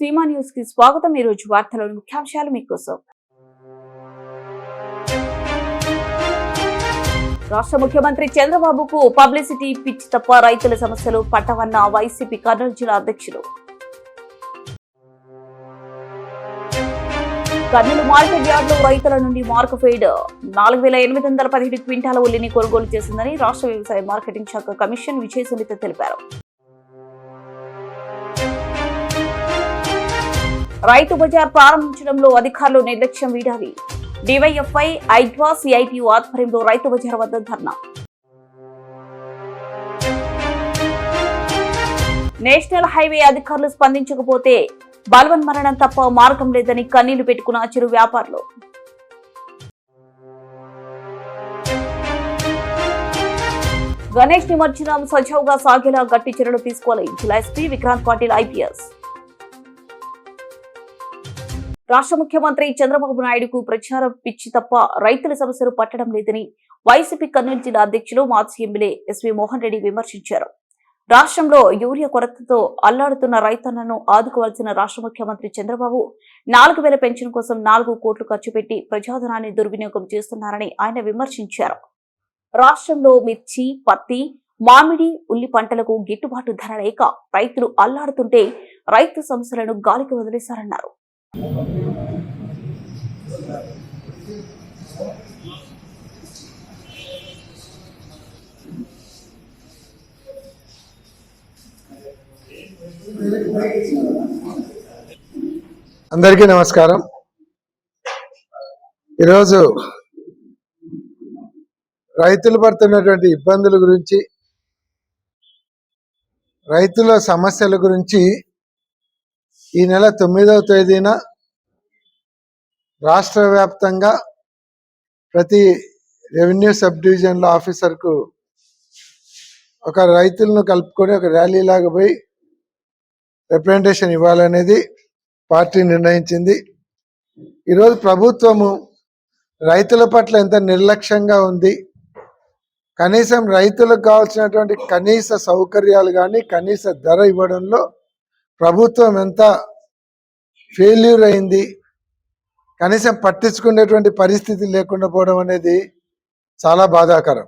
Seema news కి స్వాగతం। ఈ రోజు వార్తలోని ముఖ్యాంశాలు మీకోసం। రాష్ట్ర ముఖ్యమంత్రి చంద్రబాబుకు పబ్లిసిటీ పిచ్చి తప్ప రైతుల సమస్యలు పట్టవన్న వైసీపీ కర్నూలు జిల్లా అధ్యక్షులు। కర్నూలు మార్కెట్ యార్డులో రైతుల నుండి మార్కెఫెడ్ 4817 క్వింటాల ఉల్లిని కొనుగోలు చేసిందని రాష్ట్ర వ్యవసాయ మార్కెటింగ్ శాఖ కమిషన్ విజయ సునీత తెలిపారు। రైతు బజార్ ప్రారంభించడంలో అధికారులు నిర్లక్ష్యం వీడాలి। డివైఎఫ్ఐ ఐద్వా సిఐటియు ఆధ్వర్యంలో రైతు బజార్ వద్ద ధర్నా। నేషనల్ హైవే అధికారులు స్పందించకపోతే బలవన్మరణం తప్ప మార్గం లేదని కన్నీళ్లు పెట్టుకున్న చిరు వ్యాపారులు। గణేష్ నిమజ్జనం సజావుగా సాగేలా గట్టి చర్యలు తీసుకోవాలి। జిల్లా ఎస్పీ విక్రాంత్ పాటిల్ ఐపీఎస్। రాష్ట్ర ముఖ్యమంత్రి చంద్రబాబు నాయుడుకు ప్రచారం పిచ్చి తప్ప రైతుల సమస్యలు పట్టడం లేదని వైసీపీ కర్నూలు జిల్లా అధ్యక్షులు మాజీ ఎమ్మెల్యే ఎస్వి మోహన్ రెడ్డి విమర్శించారు। రాష్ట్రంలో యూరియా కొరతతో అల్లాడుతున్న రైతన్నను ఆదుకోవాల్సిన రాష్ట్ర ముఖ్యమంత్రి చంద్రబాబు 4000 పెన్షన్ కోసం 4 కోట్లు ఖర్చు పెట్టి ప్రజాధనాన్ని దుర్వినియోగం చేస్తున్నారని ఆయన విమర్శించారు। రాష్ట్రంలో మిర్చి, పత్తి, మామిడి, ఉల్లి పంటలకు గిట్టుబాటు ధర లేక రైతులు అల్లాడుతుంటే రైతు సమస్యలను గాలికి వదిలేశారన్నారు। అందరికీ నమస్కారం। ఈరోజు రైతులు పడుతున్నటువంటి ఇబ్బందుల గురించి, రైతుల సమస్యల గురించి ఈ నెల 9వ తేదీన రాష్ట్ర వ్యాప్తంగా ప్రతి రెవెన్యూ సబ్ డివిజన్ల ఆఫీసర్కు ఒక రైతులను కలుపుకొని ఒక ర్యాలీ లాగా పోయి రిప్రజెంటేషన్ ఇవ్వాలనేది పార్టీ నిర్ణయించింది। ఈరోజు ప్రభుత్వము రైతుల పట్ల ఎంత నిర్లక్ష్యంగా ఉంది, కనీసం రైతులకు కావాల్సినటువంటి కనీస సౌకర్యాలు కానీ కనీస ధర ఇవ్వడంలో ప్రభుత్వం ఎంత ఫెయిల్యూర్ అయింది, కనీసం పట్టించుకునేటువంటి పరిస్థితి లేకుండా పోవడం అనేది చాలా బాధాకరం।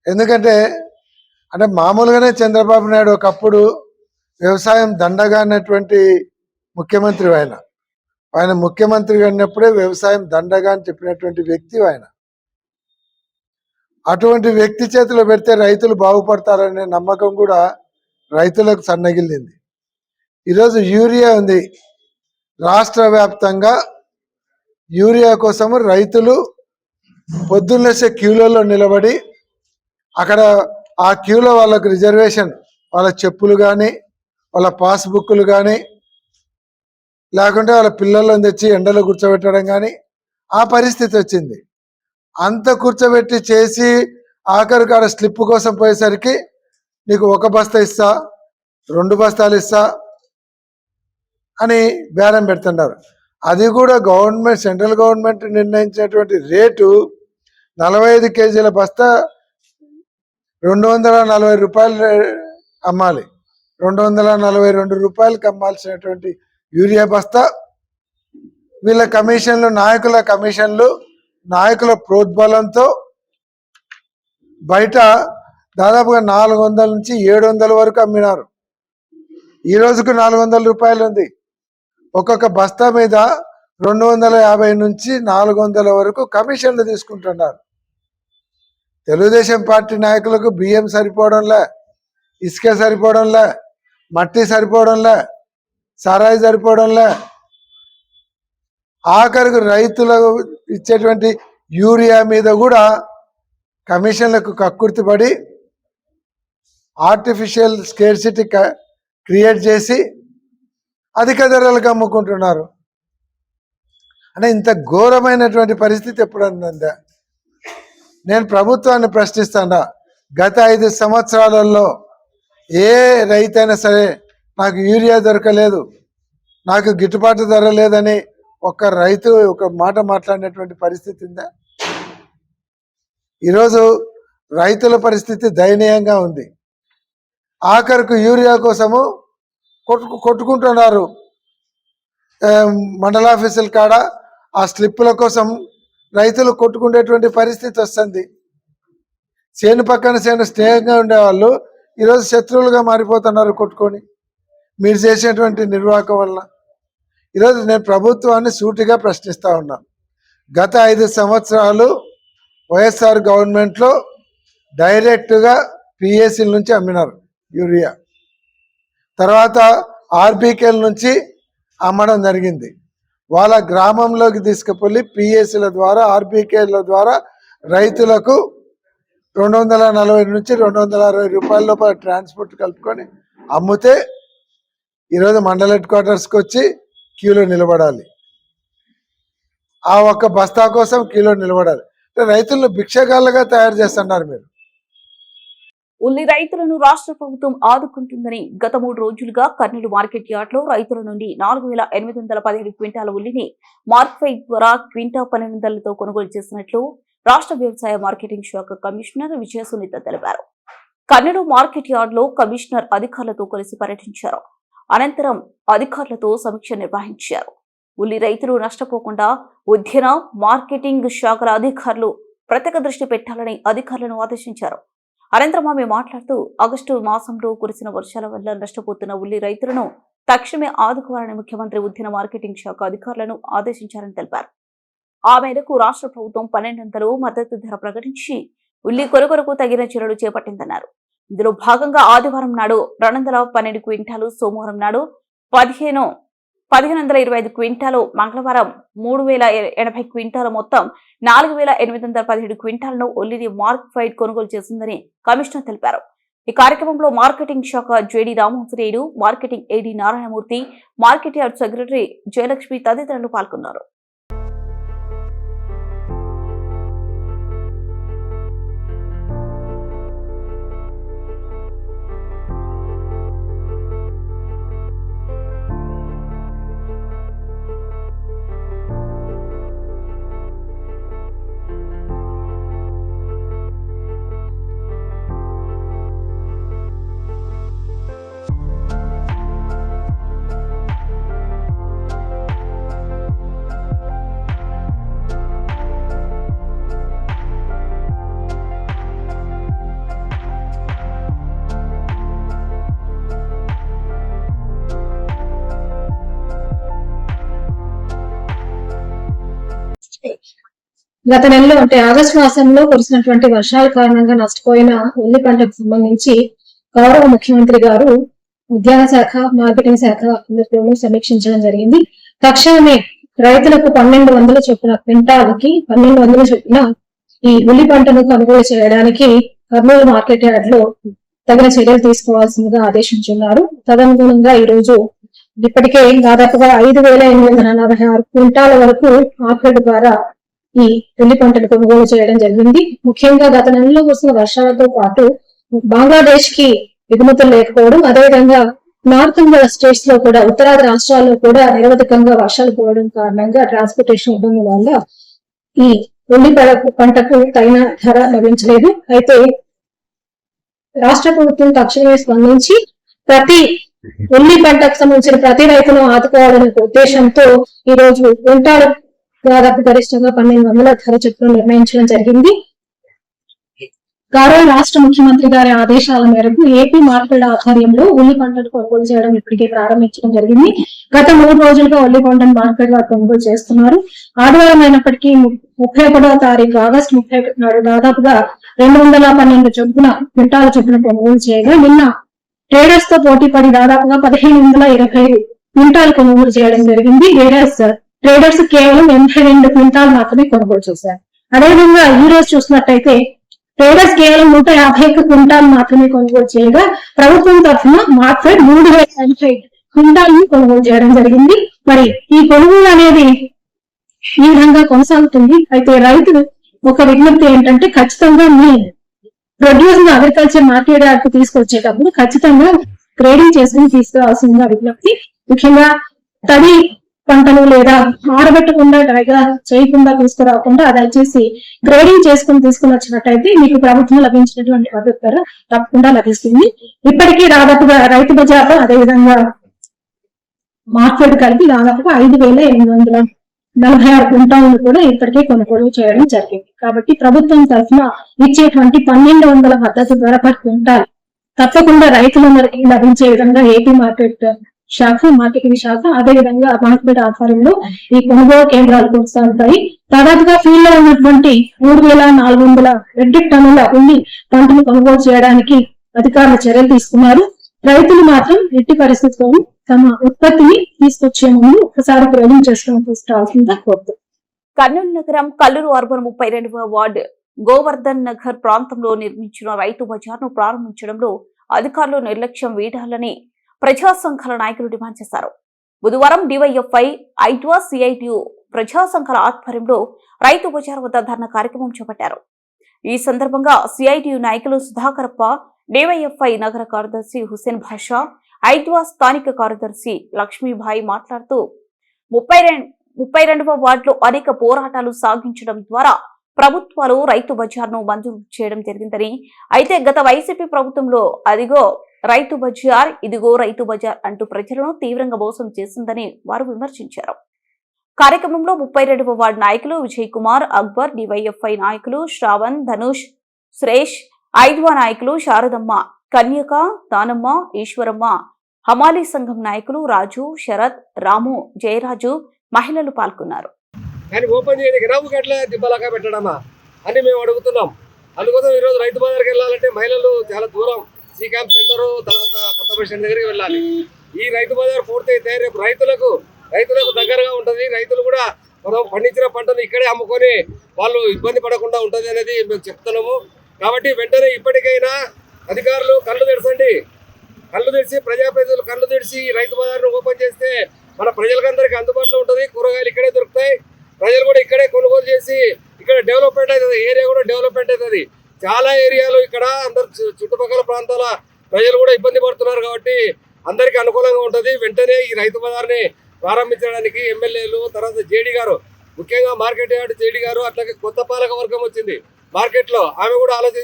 ఎందుకంటే మామూలుగానే చంద్రబాబు నాయుడు ఒకప్పుడు వ్యవసాయం దండగా అన్నటువంటి ముఖ్యమంత్రి ఆయన ముఖ్యమంత్రిగా ఉన్నప్పుడే వ్యవసాయం దండగా అని చెప్పినటువంటి వ్యక్తి ఆయన। అటువంటి వ్యక్తి చేతిలో పెడితే రైతులు బాగుపడతారనే నమ్మకం కూడా రైతులకు సన్నగిల్లింది। ఈరోజు యూరియా ఉంది, రాష్ట్ర వ్యాప్తంగా యూరియా కోసము రైతులు పొద్దున్నేసే క్యూలలో నిలబడి అక్కడ ఆ క్యూలో వాళ్ళకు రిజర్వేషన్, వాళ్ళ చెప్పులు కానీ వాళ్ళ పాస్బుక్లు కానీ లేకుంటే వాళ్ళ పిల్లలను తెచ్చి ఎండలో కూర్చోబెట్టడం కానీ ఆ పరిస్థితి వచ్చింది। అంత కూర్చోబెట్టి చేసి ఆఖరికి ఆడ స్లిప్ కోసం పోయేసరికి నీకు 1 బస్తా ఇస్తా, 2 బస్తాలు ఇస్తా అని బేరం పెడుతున్నారు। అది కూడా గవర్నమెంట్, సెంట్రల్ గవర్నమెంట్ నిర్ణయించినటువంటి రేటు 45 కేజీల బస్తా 240 రూపాయలు అమ్మాలి। 242 రూపాయలకి అమ్మాల్సినటువంటి యూరియా బస్తా వీళ్ళ కమిషన్లు, నాయకుల కమిషన్లు, నాయకుల ప్రోద్బలంతో బయట దాదాపుగా 400 నుంచి 700 వరకు అమ్మినారు। ఈ రోజుకు 400 రూపాయలు ఉంది। ఒక్కొక్క బస్తా మీద 250 నుంచి 400 వరకు కమిషన్లు తీసుకుంటున్నారు। తెలుగుదేశం పార్టీ నాయకులకు బియ్యం సరిపోవడంలే, ఇసుక సరిపోవడంలే, మట్టి సరిపోవడంలే, సారాయి సరిపోవడంలే, ఆఖరికి రైతులకు ఇచ్చేటువంటి యూరియా మీద కూడా కమిషన్లకు కక్కుర్తిపడి ఆర్టిఫిషియల్ స్కేర్సిటీ క్రియేట్ చేసి అధిక ధరలకు అమ్ముకుంటున్నారు। ఇంత ఘోరమైనటువంటి పరిస్థితి ఎప్పుడన్నా నేను ప్రభుత్వాన్ని ప్రశ్నిస్తాను। గత 5 సంవత్సరాలలో ఏ రైతైనా సరే నాకు యూరియా దొరకలేదు, నాకు గిట్టుబాటు ధర లేదని ఒక్క రైతు ఒక మాట మాట్లాడినటువంటి పరిస్థితి ఉందా? ఈరోజు రైతుల పరిస్థితి దయనీయంగా ఉంది। ఆఖరికి యూరియా కోసము కొట్టుకుంటున్నారు। మండలాఫీసుల కాడ ఆ స్లిప్పుల కోసం రైతులు కొట్టుకునేటువంటి పరిస్థితి వస్తుంది. చేను పక్కన చేను స్నేహంగా ఉండేవాళ్ళు ఈరోజు శత్రువులుగా మారిపోతున్నారు కొట్టుకొని, మీరు చేసేటువంటి నిర్వాహకం వల్ల. ఈరోజు నేను ప్రభుత్వాన్ని సూటిగా ప్రశ్నిస్తూ ఉన్నా. గత 5 సంవత్సరాలు వైఎస్ఆర్ గవర్నమెంట్లో డైరెక్ట్గా పిఎస్సీల నుంచి అమ్మినారు యూరియా, తర్వాత ఆర్బీకేల నుంచి అమ్మడం జరిగింది. వాళ్ళ గ్రామంలోకి తీసుకుపోయి పిఎస్సీల ద్వారా ఆర్బీకేల ద్వారా రైతులకు 240 నుంచి 260 రూపాయల లోపల ట్రాన్స్పోర్ట్ కలుపుకొని అమ్మితే ఈరోజు మండల హెడ్ క్వార్టర్స్కి వచ్చి క్యూలో నిలబడాలి. ఆ ఒక్క బస్తా కోసం క్యూలో నిలబడాలి. రైతులను భిక్షగాళ్ళగా తయారు చేస్తున్నారు మీరు. ఉల్లి రైతులను రాష్ట్ర ప్రభుత్వం ఆదుకుంటుందని గత 3 రోజులుగా కర్నూలు మార్కెట్ యార్డ్ లో రైతుల నుండి 4,817 క్వింటాల ఉల్లిని మార్క్ఫెడ్ ద్వారా క్వింటా 1200తో కొనుగోలు చేసినట్లు రాష్ట్ర వ్యవసాయ మార్కెటింగ్ శాఖ కమిషనర్ విజయ సునీత తెలిపారు. కర్నూలు మార్కెట్ యార్డ్ లో కమిషనర్ అధికారులతో కలిసి పర్యటించారు. అనంతరం అధికారులతో సమీక్ష నిర్వహించారు. ఉల్లి రైతులు నష్టపోకుండా ఉద్యాన మార్కెటింగ్ శాఖల అధికారులు ప్రత్యేక దృష్టి పెట్టాలని అధికారులను ఆదేశించారు. అనంతరం ఆమె మాట్లాడుతూ ఆగస్టు మాసంలో కురిసిన వర్షాల వల్ల నష్టపోతున్న ఉల్లి రైతులను తక్షణమే ఆదుకోవాలని ముఖ్యమంత్రి ఉద్యాన మార్కెటింగ్ శాఖ అధికారులను ఆదేశించారని తెలిపారు. ఆ మేరకు రాష్ట్ర ప్రభుత్వం 1200 మద్దతు ధర ప్రకటించి ఉల్లి కొనుగోలుకు తగిన చర్యలు చేపట్టిందన్నారు. ఇందులో భాగంగా ఆదివారం నాడు 212 క్వింటాలు, సోమవారం నాడు 1525 క్వింటాలు, మంగళవారం 3080 క్వింటాలు, మొత్తం 4817 క్వింటాలను ఉల్లిని మార్క్ఫెడ్ కొనుగోలు చేసిందని కమిషనర్ తెలిపారు. ఈ కార్యక్రమంలో మార్కెటింగ్ శాఖ JD Ramohanreddy, marketing AD Narayanamurthy, market yard secretary Jayalakshmi తదితరులు పాల్గొన్నారు. గత నెలలో అంటే ఆగస్టు మాసంలో కురిసినటువంటి వర్షాల కారణంగా నష్టపోయిన ఉల్లి పంటకు సంబంధించి గౌరవ ముఖ్యమంత్రి గారు ఉద్యాన శాఖ, మార్కెటింగ్ శాఖ అందరితోనూ సమీక్షించడం జరిగింది. తక్షణమే రైతులకు 1200 చొప్పున క్వింటాల్కి 1200 చొప్పున ఈ ఉల్లి పంటను కొనుగోలు చేయడానికి కర్నూలు మార్కెట్ యార్డ్ లో తగిన చర్యలు తీసుకోవాల్సిందిగా ఆదేశించున్నారు. తదనుగుణంగా ఈ రోజు ఇప్పటికే దాదాపుగా 5846 క్వింటాల వరకు మార్కెట్ ద్వారా ఈ ఉల్లి పంటలు కొనుగోలు చేయడం జరిగింది. ముఖ్యంగా గత నెలలో కురిసిన వర్షాలతో పాటు బంగ్లాదేశ్ కి ఎగుమతులు లేకపోవడం, అదేవిధంగా నార్త్ స్టేట్స్ లో కూడా, ఉత్తరాది రాష్ట్రాల్లో కూడా నిరవధికంగా వర్షాలు పోవడం కారణంగా ట్రాన్స్పోర్టేషన్ ఇబ్బందుల వల్ల ఈ ఉల్లి పంటకు తగిన ధర లభించలేదు. అయితే రాష్ట్ర ప్రభుత్వం తక్షణమే స్పందించి ప్రతి ఉల్లి పంటకు సంబంధించిన ప్రతి రైతును ఆదుకోవాలనే ఉద్దేశంతో ఈ రోజు క్వింటాల్ దాదాపు గరిష్టంగా 1200 ధర చొప్పున నిర్ణయించడం జరిగింది. గౌరవ రాష్ట్ర ముఖ్యమంత్రి గారి ఆదేశాల మేరకు ఏపీ మార్కెట్ ఆధ్వర్యంలో ఉల్లి పంటను కొనుగోలు చేయడం ఇప్పటికే ప్రారంభించడం జరిగింది. గత 3 రోజులుగా ఉల్లి పంటను మార్కెట్ వారు కొనుగోలు చేస్తున్నారు. ఆదివారం అయినప్పటికీ 31వ తారీఖు ఆగస్టు 31 నాడు దాదాపుగా 212 చొప్పున క్వింటాల చొప్పున కొనుగోలు చేయగా, నిన్న ట్రేడర్స్ తో పోటీ పడి దాదాపుగా 1525 క్వింటాలు కొనుగోలు చేయడం జరిగింది. ట్రేడర్స్ కేవలం 82 క్వింటాలు మాత్రమే కొనుగోలు చేశారు. అదేవిధంగా ఈ రోజు చూసినట్టయితే ట్రేడర్స్ కేవలం 151 క్వింటాలు మాత్రమే కొనుగోలు చేయగా, ప్రభుత్వం తరఫున మార్కెట్ 3085 క్వింటాలను కొనుగోలు చేయడం జరిగింది. మరి ఈ కొనుగోలు అనేది ఈ విధంగా కొనసాగుతుంది. అయితే రైతులు ఒక విజ్ఞప్తి ఏంటంటే, ఖచ్చితంగా మీ ప్రొడ్యూస్ అగ్రికల్చర్ మార్కెట్ యార్డ్ కు తీసుకొచ్చేటప్పుడు ఖచ్చితంగా గ్రేడింగ్ చేసుకుని తీసుకురావాల్సిందిగా విజ్ఞప్తి. ముఖ్యంగా తడి పంటలు లేదా ఆరబెట్టకుండా డ్రైగా చేయకుండా తీసుకురాకుండా దయచేసి గ్రేడింగ్ చేసుకుని తీసుకుని వచ్చినట్టయితే మీకు ప్రభుత్వం లభించినటువంటి మద్దతు ధర తప్పకుండా లభిస్తుంది. ఇప్పటికీ దాదాపుగా రైతు బజార్లో, అదేవిధంగా మార్కెట్ కలిపి దాదాపుగా 5,846 క్వింటాలను కూడా ఇప్పటికే కొనుగోలు చేయడం జరిగింది. కాబట్టి ప్రభుత్వం తరఫున ఇచ్చేటువంటి 1,200 మద్దతు ధర పర్ క్వింటాల్ తప్పకుండా రైతులందరికీ లభించే విధంగా ఏపీ మార్కెటింగ్ శాఖ అదేవిధంగా మార్కెట్ ఆధ్వర్యంలో ఈ కొనుగోలు కేంద్రాలు కొనసాగుతాయి. దాదాపుగా ఫీల్డ్ లో ఉన్నటువంటి 3,400 మెట్రిక్ టన్నుల ఉల్లి పంటను కొనుగోలు చేయడానికి అధికారులు చర్యలు తీసుకున్నారు. రైతులు మాత్రం ఎట్టి పరిస్థితుల్లో తమ ఉత్పత్తిని తీసుకొచ్చే ముందు ఒకసారి ప్రయోజనం చేసుకుని తీసుకోవాల్సిందిగా కోరుతుంది. కర్నూలు నగరం కల్లూరు అర్బన్ 32వ వార్డు గోవర్ధన్ నగర్ ప్రాంతంలో నిర్మించిన రైతు బజార్ను ప్రారంభించడంలో అధికారులు నిర్లక్ష్యం వీడాలని ప్రజా సంఘాల నాయకులు డిమాండ్ చేశారు. బుధవారం డివైఎఫ్ఐ, ఐట్వా, సిఐటియు ప్రజా సంఘాల ఆధ్వర్యంలో రైతు బజార్ వద్ద ధర్నా కార్యక్రమం చేపట్టారు. ఈ సందర్భంగా సిఐటియు నాయకులు సుధాకరప్ప, డివైఎఫ్ఐ నగర కార్యదర్శి హుసేన్ భాషా, ఐట్వా స్థానిక కార్యదర్శి లక్ష్మీబాయి మాట్లాడుతూ 32వ వార్డులో అనేక పోరాటాలు సాగించడం ద్వారా ప్రభుత్వాలు రైతు బజార్ను మంజూరు చేయడం జరిగిందని, అయితే గత వైసీపీ ప్రభుత్వంలో అదిగో రైతు బజార్, ఇదిగో రైతు బజార్ అంటూ ప్రజలను తీవ్రంగా మోసం చేసిందని వారు విమర్శించారు. కార్యక్రమంలో 32వ వార్డు నాయకులు విజయ్ కుమార్, అక్బర్, డివైఎఫ్ఐ నాయకులు శ్రావణ్, ధనుష్, సురేష్, ఐద్వా నాయకులు శారదమ్మ, కన్యక, దానమ్మ, ఈశ్వరమ్మ, హమాలీ సంఘం నాయకులు రాజు, శరత్, రాము, జయరాజు, మహిళలు పాల్గొన్నారు. కానీ ఓపెన్ చేయడానికి రాము గట్ల దిబ్బలాగా పెట్టడమా అని మేము అడుగుతున్నాం. అందుకోసం ఈరోజు రైతు బజార్కి వెళ్ళాలంటే మహిళలు చాలా దూరం సి క్యాంప్ సెంటర్ తర్వాత కొత్త బస్ స్టాండ్ దగ్గరికి వెళ్ళాలి. ఈ రైతు బజార్ పూర్తయితే రేపు రైతులకు దగ్గరగా ఉంటుంది. రైతులు కూడా మనం పండించిన పంటను ఇక్కడే అమ్ముకొని వాళ్ళు ఇబ్బంది పడకుండా ఉంటుంది అనేది మేము చెప్తున్నాము. కాబట్టి వెంటనే ఇప్పటికైనా అధికారులు కళ్ళు తెరిచి ప్రజాప్రతినిధులు కళ్ళు తెరిచి రైతు బజార్ను ఓపెన్ చేస్తే మన ప్రజలకందరికీ అందుబాటులో ఉంటుంది. కూరగాయలు ఇక్కడే దొరుకుతాయి. ప్రజలు కూడా ఇక్కడే కొనుగోలు చేసి ఇక్కడ డెవలప్మెంట్ అవుతుంది. ఏరియా కూడా డెవలప్మెంట్ అవుతుంది. చాలా ఏరియాలు ఇక్కడ అందరు చుట్టుపక్కల ప్రాంతాల ప్రజలు కూడా ఇబ్బంది పడుతున్నారు. కాబట్టి అందరికీ అనుకూలంగా ఉంటుంది. వెంటనే ఈ రైతు బజార్ని ప్రారంభించడానికి ఎమ్మెల్యేలు, తర్వాత జేడీ గారు, ముఖ్యంగా మార్కెట్ యార్డ్ జేడీ గారు, అట్లాగే కొత్త పాలక వర్గం వచ్చింది మార్కెట్లో, ఆమె కూడా ఆలోచన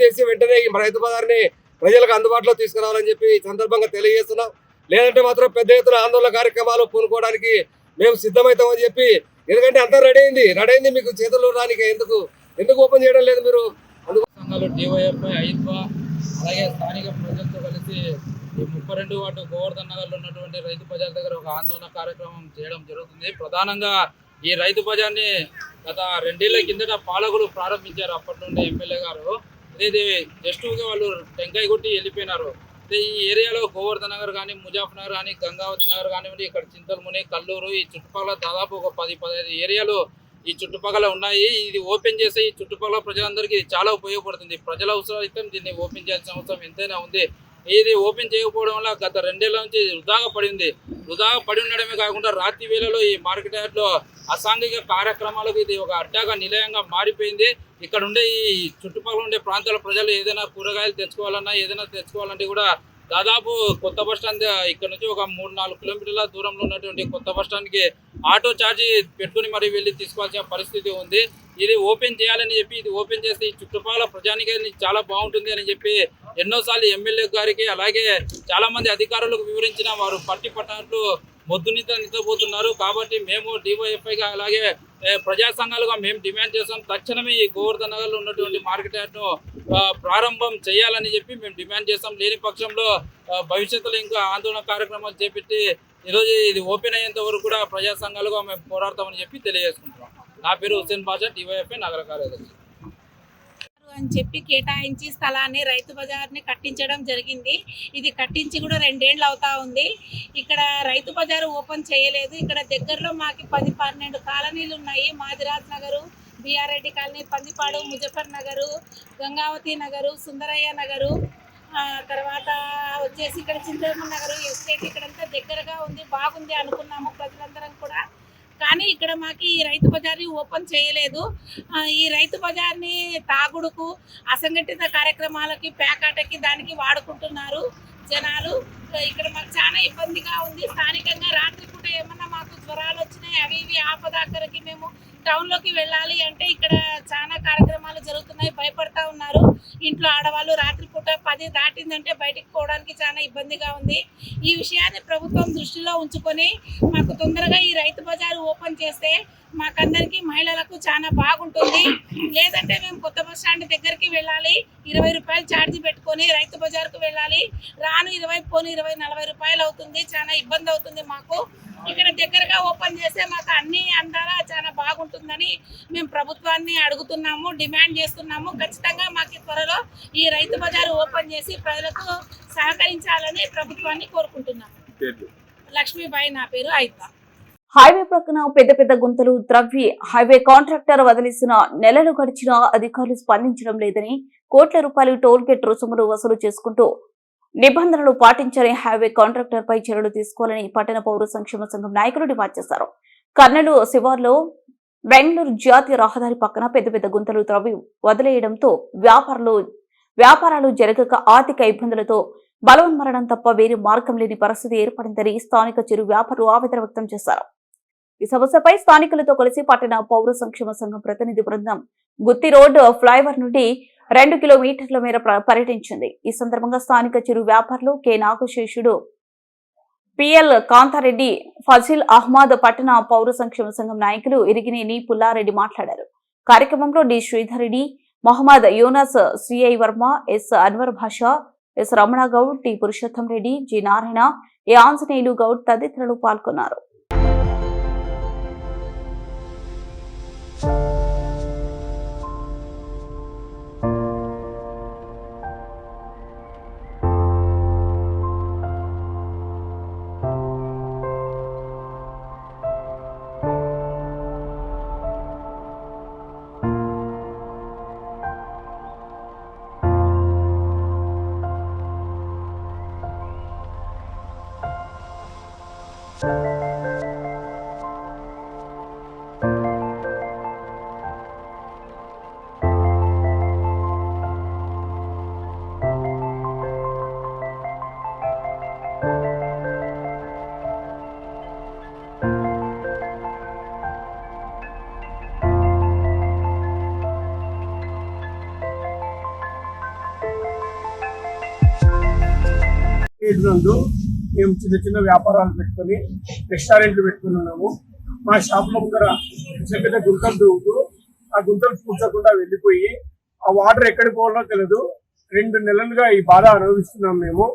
చేసి వెంటనే ఈ రైతు బజార్ని ప్రజలకు అందుబాటులో తీసుకురావాలని చెప్పి ఈ సందర్భంగా తెలియజేస్తున్నాం. లేదంటే మాత్రం పెద్ద ఎత్తున ఆందోళన కార్యక్రమాలు పూనుకోవడానికి మేము సిద్ధమవుతామని చెప్పి, ఎందుకంటే అంతా రెడీ అయింది మీకు చేతుల్లో రానికి ఎందుకు ఓపెన్ చేయడం లేదు మీరు? సంఘాలు డివైఎఫ్ఐ, ఐద్వా అలాగే స్థానిక ప్రజలతో కలిసి ఈ 32 వార్డు గోవర్ధన్ నగర్లో ఉన్నటువంటి రైతు బజార్ దగ్గర ఒక ఆందోళన కార్యక్రమం చేయడం జరుగుతుంది. ప్రధానంగా ఈ రైతు బజార్ని గత 2 ఏళ్ల కిందట పాలకులు ప్రారంభించారు. అప్పటి నుండి ఎమ్మెల్యే గారు ఇది జస్ట్గా వాళ్ళు టెంకాయ కొట్టి వెళ్ళిపోయినారు. అంటే ఈ ఏరియాలో గోవర్ధన్ నగర్ కానీ, ముజాఫర్ నగర్ కానీ, గంగావతి నగర్ కానివ్వండి, ఇక్కడ చింతలముని, కల్లూరు, ఈ చుట్టుపక్కల దాదాపు ఒక 10-15 ఏరియాలు ఈ చుట్టుపక్కల ఉన్నాయి. ఇది ఓపెన్ చేస్తే ఈ చుట్టుపక్కల ప్రజలందరికీ చాలా ఉపయోగపడుతుంది. ప్రజల అవసరం అయితే దీన్ని ఓపెన్ చేయాల్సిన అవసరం ఎంతైనా ఉంది. ఇది ఓపెన్ చేయకపోవడం వల్ల గత 2 ఏళ్ల నుంచి వృధాగా పడి ఉండడమే కాకుండా రాత్రి వేళలో ఈ మార్కెట్ యార్డ్లో అసాంఘిక కార్యక్రమాలకు ఇది ఒక అడ్డాగా నిలయంగా మారిపోయింది. ఇక్కడ ఉండే ఈ చుట్టుపక్కల ఉండే ప్రాంతాల ప్రజలు ఏదైనా కూరగాయలు తెచ్చుకోవాలంటే కూడా దాదాపు కొత్త బస్ స్టాండ్ ఇక్కడ నుంచి ఒక 3-4 కిలోమీటర్ల దూరంలో ఉన్నటువంటి కొత్త బస్ స్టాండ్కి ఆటో ఛార్జీ పెట్టుకుని మరి వెళ్ళి తీసుకోవాల్సిన పరిస్థితి ఉంది. ఇది ఓపెన్ చేయాలని చెప్పి, ఇది ఓపెన్ చేస్తే ఈ చుట్టుపక్కల ప్రజానికి చాలా బాగుంటుంది అని చెప్పి ఎన్నోసార్లు ఎమ్మెల్యే గారికి అలాగే చాలా మంది అధికారులకు వివరించిన వారు పట్టినట్లు నిద్రపోతున్నారు. కాబట్టి మేము డివైఎఫ్ఐగా అలాగే ప్రజా సంఘాలుగా మేము డిమాండ్ చేస్తాం. తక్షణమే ఈ గోవర్ధన్ నగర్లో ఉన్నటువంటి మార్కెట్ యార్డ్ను ప్రారంభం చేయాలని చెప్పి మేము డిమాండ్ చేస్తాం. లేని పక్షంలో భవిష్యత్తులో ఇంకా ఆందోళన కార్యక్రమాలు చేపట్టి ఈరోజు ఇది ఓపెన్ అయ్యేంత వరకు కూడా ప్రజా సంఘాలుగా మేము పోరాడతామని చెప్పి తెలియజేసుకుంటున్నాం. నా పేరు హుసేన్ బాషా, డివైఎఫ్ఐ నగర కార్యదర్శి అని చెప్పి కేటాయించి స్థలాన్ని రైతు బజార్ని కట్టించడం జరిగింది. ఇది కట్టించి కూడా 2 ఏళ్ళు అవుతా ఉంది. ఇక్కడ రైతు బజారు ఓపెన్ చేయలేదు. ఇక్కడ దగ్గరలో మాకు 10-12 కాలనీలు ఉన్నాయి. మాదిరాజ్ నగరు, బిఆర్ రెడ్డి కాలనీ, పందిపాడు, ముజఫర్ నగరు, గంగావతి నగరు, సుందరయ్య నగరు, తర్వాత వచ్చేసి ఇక్కడ చింతలమ్మ నగరు ఎస్టేట్ ఇక్కడంతా దగ్గరగా ఉంది. బాగుంది అనుకున్నాము ప్రజలందరం కూడా. కానీ ఇక్కడ మాకు ఈ రైతు బజార్ని ఓపెన్ చేయలేదు. ఈ రైతు బజార్ని తాగుడుకు, అసంఘటిత కార్యక్రమాలకి, పేకాటకి దానికి వాడుకుంటున్నారు జనాలు. ఇక్కడ మాకు చాలా ఇబ్బందిగా ఉంది. స్థానికంగా రాత్రిపూట ఏమన్నా మాకు జ్వరాలు వచ్చినాయి, అవి ఇవి ఆపదాకరకి మేము టౌన్ లోకి వెళ్ళాలి అంటే ఇక్కడ చాలా కార్యక్రమాలు జరుగుతున్నాయి, భయపడతా ఉన్నారు. ఇంట్లో ఆడవాళ్ళు రాత్రిపూట 10 దాటిందంటే బయటికి పోవడానికి చాలా ఇబ్బందిగా ఉంది. ఈ విషయాన్ని ప్రభుత్వం దృష్టిలో ఉంచుకొని మాకు తొందరగా ఈ రైతు బజారు ఓపెన్ చేస్తే మాకందరికి మహిళలకు చాలా బాగుంటుంది. లేదంటే మేము కొత్త బస్ స్టాండ్ దగ్గరికి వెళ్ళాలి, 20 రూపాయలు ఛార్జీ పెట్టుకొని రైతు బజార్కు వెళ్ళాలి. రాను 20 పోను 20 40 రూపాయలు అవుతుంది. చాలా ఇబ్బంది అవుతుంది మాకు. ఇక్కడ దగ్గరగా ఓపెన్ చేస్తే మాకు అన్ని అందాలా చాలా బాగుంటుందని మేము ప్రభుత్వాన్ని అడుగుతున్నాము, డిమాండ్ చేస్తున్నాము. ఖచ్చితంగా మాకు త్వరలో ఈ రైతు బజారు ఓపెన్ చేసి ప్రజలకు సహకరించాలని ప్రభుత్వాన్ని కోరుకుంటున్నాము. లక్ష్మీబాయి నా పేరు. అయితా హైవే ప్రక్కన పెద్ద పెద్ద గుంతలు త్రవ్వి హైవే కాంట్రాక్టర్ వదిలేసిన నెలలు గడిచినా అధికారులు స్పందించడం లేదని, కోట్ల రూపాయలు టోల్ గేట్ రుసుములు వసూలు చేసుకుంటూ నిబంధనలు పాటించని హైవే కాంట్రాక్టర్ పై చర్యలు తీసుకోవాలని పట్టణ పౌర సంక్షేమ సంఘం నాయకులు డిమాండ్ చేశారు. కర్నూలు శివార్లో బెంగళూరు జాతీయ రహదారి పక్కన పెద్ద పెద్ద గుంతలు త్రవ్వి వదిలేయడంతో వ్యాపారాలు జరగక ఆర్థిక ఇబ్బందులతో బలవన్మరణం తప్ప వేరే మార్గం లేని పరిస్థితి ఏర్పడిందని స్థానిక చిరు వ్యాపారులు ఆవేదన వ్యక్తం చేశారు. ఈ సమస్యపై స్థానికులతో కలిసి పట్టణ పౌర సంక్షేమ సంఘం ప్రతినిధి బృందం గుత్తి రోడ్ ఫ్లైఓవర్ నుండి 2 కిలోమీటర్ల మేర పర్యటించింది. ఈ సందర్భంగా స్థానిక చిరు వ్యాపారులు కె నాగశేషుడు, పిఎల్ కాంతారెడ్డి, ఫజిల్ అహ్మద్, పట్టణ పౌర సంక్షేమ సంఘం నాయకులు ఇరిగినేని పుల్లారెడ్డి మాట్లాడారు. కార్యక్రమంలో D Sridhar Reddy, Mohammed Younus, CI Varma, S Anwar Basha, S Ramana Goud, T Purushottam Reddy, G Narayana, A Anjaneyulu Goud తదితరులు పాల్గొన్నారు. నందు మేము చిన్న చిన్న వ్యాపారాలు పెట్టుకొని రెస్టారెంట్లు పెట్టుకుని ఉన్నాము. మా షాప్ లో ముందర చిన్న పెద్ద గుంతలు దూకుతూ ఆ గుంతలు పూడ్చకుండా వెళ్ళిపోయి ఆ వాటర్ ఎక్కడికి పోవాలో తెలియదు. 2 నెలలుగా ఈ బాధ అనుభవిస్తున్నాం. మేము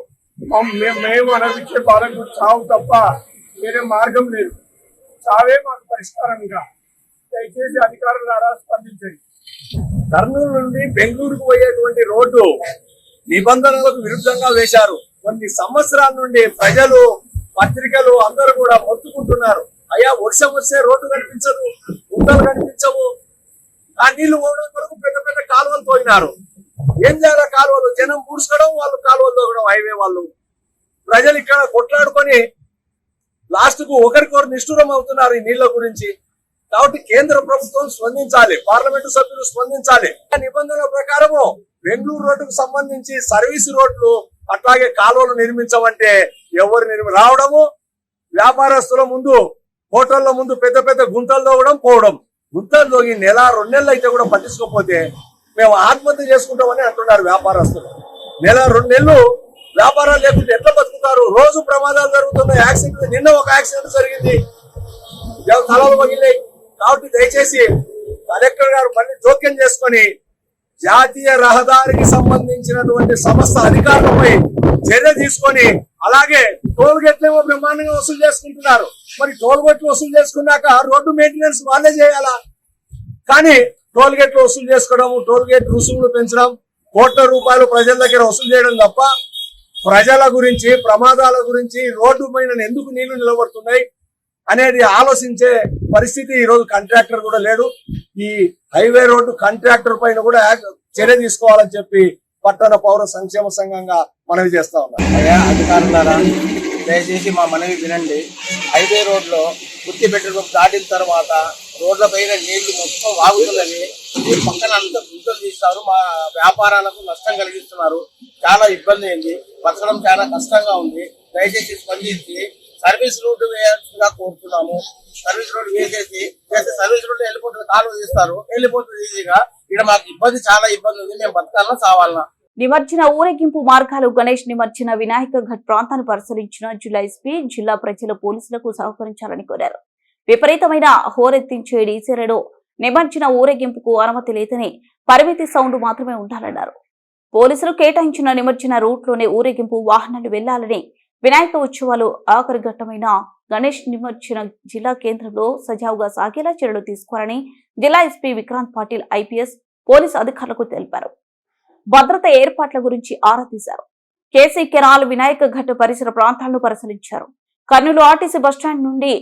అనుభవించే బాధకు చావు తప్ప వేరే మార్గం లేదు. చావే మాకు పరిష్కారంగా. దయచేసి అధికారుల ద్వారా స్పందించండి. కర్నూలు నుండి బెంగళూరుకు పోయేటువంటి రోడ్డు నిబంధనలకు విరుద్ధంగా వేశారు. కొన్ని సంవత్సరాల నుండి ప్రజలు, పత్రికలు అందరూ కూడా మొత్తుకుంటున్నారు. అయ్యా వర్షం వస్తే రోడ్డు కనిపించదు, గుంతలు కనిపించవు. ఆ నీళ్లు పోవడం వరకు పెద్ద పెద్ద కాలువలు తోయినారు. ఏం చేయాలి? కాలువలు జనం పూడ్చుకోవడం, వాళ్ళు కాలువలు తోగడం. హైవే వాళ్ళు ప్రజలు ఇక్కడ కొట్లాడుకొని లాస్ట్ కు ఒకరికొకరు నిష్ఠూరం అవుతున్నారు ఈ నీళ్ల గురించి. కాబట్టి కేంద్ర ప్రభుత్వం స్పందించాలి, పార్లమెంటు సభ్యులు స్పందించాలి. నిబంధనల ప్రకారము బెంగళూరు రోడ్డుకు సంబంధించి సర్వీస్ రోడ్లు అట్లాగే కాలువలు నిర్మించమంటే ఎవరు రావడము, వ్యాపారస్తుల ముందు, హోటళ్ల ముందు పెద్ద పెద్ద గుంతలు తోగడం, పోవడం. గుంతలు తోగి 1-2 నెలలు అయితే కూడా పట్టించుకోకపోతే మేము ఆత్మహత్య చేసుకుంటామని అంటున్నారు వ్యాపారస్తులు. 1-2 నెలలు వ్యాపారాలు లేకుంటే ఎట్లా బతుకుతారు? రోజు ప్రమాదాలు జరుగుతున్నాయి. యాక్సిడెంట్, నిన్న ఒక యాక్సిడెంట్ జరిగింది, తలలు పగిలాయి. కాబట్టి దయచేసి కలెక్టర్ గారు మళ్ళీ జోక్యం చేసుకొని జాతీయ రహదారికి సంబంధించినటువంటి సంస్థ అధికారులపై చర్య తీసుకొని, అలాగే టోల్ గేట్లేమో బ్రహ్మాండంగా వసూలు చేసుకుంటున్నారు. మరి టోల్ గేట్లు వసూలు చేసుకున్నాక రోడ్డు మెయింటెనెన్స్ వాళ్ళే చేయాలా? కానీ టోల్ గేట్లు వసూలు చేసుకోవడం, టోల్ గేట్ రుసుములు పెంచడం, కోట్ల రూపాయలు ప్రజల దగ్గర వసూలు చేయడం తప్ప ప్రజల గురించి, ప్రమాదాల గురించి, రోడ్డు పైన ఎందుకు నీళ్లు నిలబడుతున్నాయి అనేది ఆలోచించే పరిస్థితి ఈ రోజు కాంట్రాక్టర్ కూడా లేడు. ఈ హైవే రోడ్డు కాంట్రాక్టర్ పైన కూడా చర్య తీసుకోవాలని చెప్పి పట్టణ పౌర సంక్షేమ సంఘంగా మనవి చేస్తా ఉన్నారు. అయ్యా అధికారులారా, దయచేసి మా మనవి వినండి. హైవే రోడ్లో గుత్తి పెట్రోల్ దాటిన తర్వాత రోడ్ల పైన నీళ్లు మొత్తం వాగుతున్నవి. ఈ పక్కన అంతా గుంతలు తీస్తారు. మా వ్యాపారాలకు నష్టం కలిగిస్తున్నారు. చాలా ఇబ్బంది అయింది, బతకడం చాలా కష్టంగా ఉంది. దయచేసి స్పందించి సర్వీస్ రోడ్డు వేయాల్సిందిగా కోరుతున్నాము. సర్వీస్ రోడ్డు వేసేసి సర్వీస్ రోడ్డు వెళ్ళిపోతుంది, కాలువ తీస్తారు, వెళ్ళిపోతుంది ఈజీగా. ఇక్కడ మాకు ఇబ్బంది, చాలా ఇబ్బంది ఉంది. మేము బతకాలన్నా సావాలన్నా. నిమజ్జన ఊరేగింపు మార్గాలు గణేష్ నిమజ్జన వినాయక ఘట్ ప్రాంతాన్ని పరిశీలించిన జిల్లా ఎస్పీ జిల్లా ప్రజలు పోలీసులకు సహకరించాలని కోరారు. విపరీతమైన హోరెత్తించే డీజేలలో నిమజ్జన ఊరేగింపుకు అనుమతి లేదని, పరిమితి సౌండ్ మాత్రమే ఉండాలన్నారు. పోలీసులు కేటాయించిన నిమజ్జన రూట్లోనే ఊరేగింపు వాహనాలు వెళ్లాలని, వినాయక ఉత్సవాలు ఆఖరి ఘట్టమైన గణేష్ నిమజ్జన జిల్లా కేంద్రంలో సజావుగా సాగేలా చర్యలు తీసుకోవాలని జిల్లా SP Vikrant Patil IPS police అధికారులకు తెలిపారు. భద్రత ఏర్పాట్ల గురించి ఆరా తీశారు. కేసీ కెనాల్, వినాయక ఘట్ పరిసర ప్రాంతాలను పరిశీలించారు. కర్నూలు ఆర్టీసీ బస్టాండ్ నుండి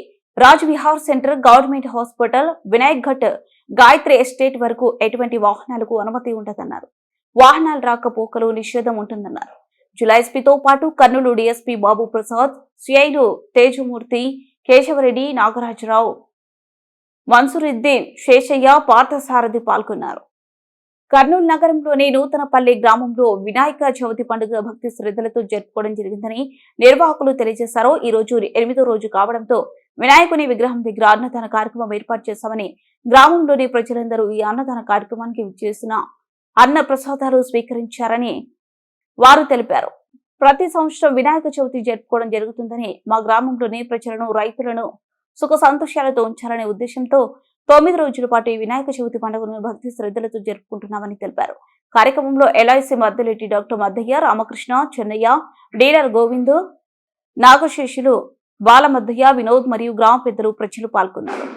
Raj Vihar centre, government hospital, Vinayak Ghat, Gayatri estate వరకు ఎటువంటి వాహనాలకు అనుమతి ఉండదన్నారు. వాహనాల రాకపోకలు నిషేధం ఉంటుందన్నారు. జిల్లా ఎస్పీతో పాటు కర్నూలు డీఎస్పీ బాబు ప్రసాద్, సిఐలు తేజమూర్తి, కేశవరెడ్డి, నాగరాజరావు, మన్సూరుద్దీన్, శేషయ్య, పార్థసారథి పాల్గొన్నారు. కర్నూలు నగరంలోని నూతనపల్లి గ్రామంలో వినాయక చవితి పండుగ భక్తి శ్రద్ధలతో జరుపుకోవడం జరిగిందని నిర్వాహకులు తెలియజేశారు. ఈ రోజు 8వ రోజు కావడంతో వినాయకుని విగ్రహం దగ్గర అన్నదాన కార్యక్రమం ఏర్పాటు చేశామని, గ్రామంలోని ప్రజలందరూ ఈ అన్నదాన కార్యక్రమానికి చేసిన అన్న ప్రసాదాలు స్వీకరించారని వారు తెలిపారు. ప్రతి సంవత్సరం వినాయక చవితి జరుపుకోవడం జరుగుతుందని, మా గ్రామంలోని ప్రజలను, రైతులను సుఖ సంతోషాలతో ఉంచాలనే ఉద్దేశంతో 9 రోజుల పాటు ఈ వినాయక చవితి పండుగను భక్తి శ్రద్ధలతో జరుపుకుంటున్నామని తెలిపారు. కార్యక్రమంలో LIC Maddeletti doctor Maddaiah, Ramakrishna, Chennaiah, dealer Govind, Nagaseshulu, Balamaddaiah, Vinod మరియు గ్రామ పెద్దలు, ప్రజలు పాల్గొన్నారు.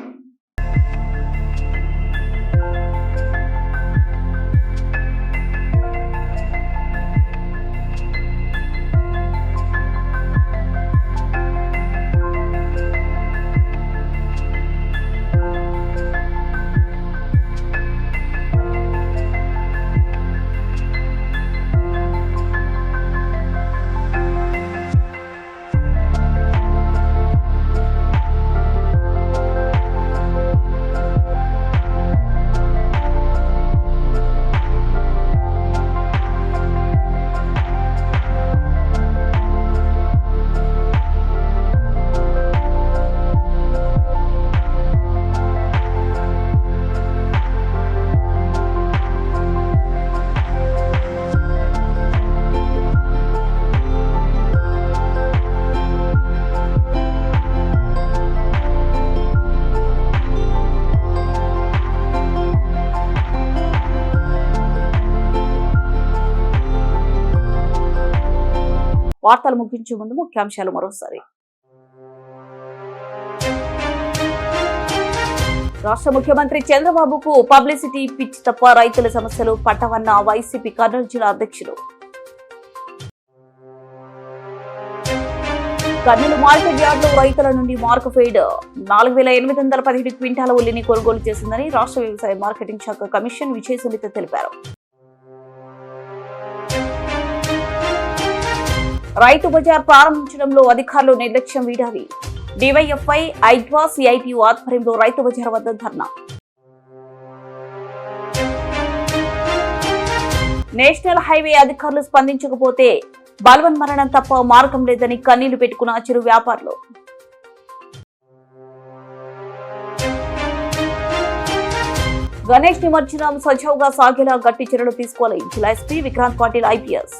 వార్తలు ముగించే ముందు ముఖ్యాంశాలు మరోసారి. రాష్ట్ర ముఖ్యమంత్రి చంద్రబాబుకు పబ్లిసిటీ పిచ్చి తప్ప రైతుల సమస్యలు పట్టవన్న వైసీపీ కర్నూలు జిల్లా అధ్యక్షులు. కర్నూలు మార్కెట్ యార్డులో రైతుల నుండి మార్కెఫెడ్ 4817 క్వింటాల ఉల్లిని కొనుగోలు చేసిందని రాష్ట్ర వ్యవసాయ మార్కెటింగ్ శాఖ కమిషన్ విజయ సునీత తెలిపారు. రైతు బజార్ ప్రారంభించడంలో అధికారులు నిర్లక్ష్యం వీడాలి. డివైఎఫ్ఐ, ఐద్వా, సిఐటియు ఆధ్వర్యంలో రైతు బజార్ వద్ద ధర్నా. నేషనల్ హైవే అధికారులు స్పందించకపోతే బలవన్మరణం తప్ప మార్గం లేదని కన్నీళ్లు పెట్టుకున్న చిరు వ్యాపారులు. గణేష్ నిమజ్జనం సజావుగా సాగేలా గట్టి చర్యలు తీసుకోవాలి. జిల్లా ఎస్పీ విక్రాంత్ పాటిల్ ఐపీఎస్.